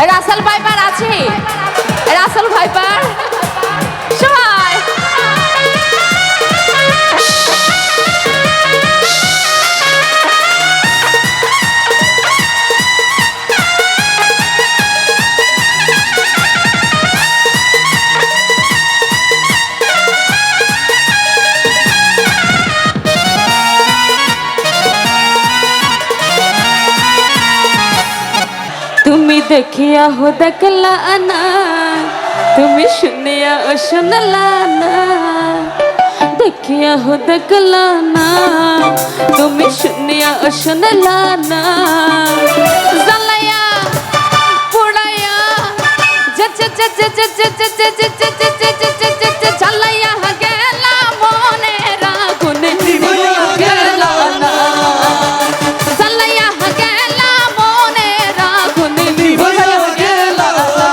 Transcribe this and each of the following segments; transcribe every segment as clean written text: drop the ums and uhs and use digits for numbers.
Russell viper আছে, Russell viper সবাই তুমি দেখিয়া হো দেখলা না, তুমি শুনিয়া ও শুনলা না, দেখিয়া হো দেখলা না, তুমি শুনিয়া ও শুনলা না, জ্বালাইয়া পুড়াইয়া জ্বালাইয়া গেলা মনের আগুনে গেলা না, জ্বালাইয়া গেলা মনের আগুনে গেলা না।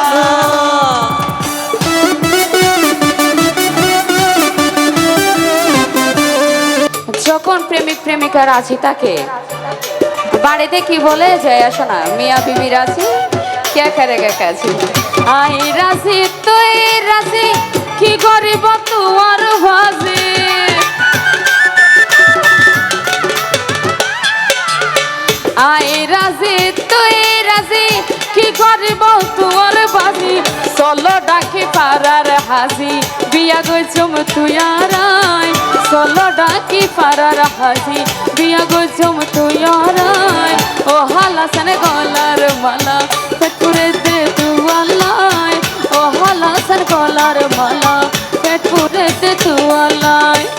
যখন প্রেমিক প্রেমিকা রাজি তাকে বাড়িতে কি বলে যায় আসো না মিয়া বিবি রাজি কে করেগা কাছে আই রাজি তুই রাজি কি করিব তোমার ভাজি আই রাজি তুই রাজি কি করিব তোমার ভাজি চলো ডাকি পারার হাজি বিয়া গইছম তুই আর আই চলো ডাকি পারার হাজি বিয়া গইছম তুই আর আই ও হালাসানে গলার মালা করে দে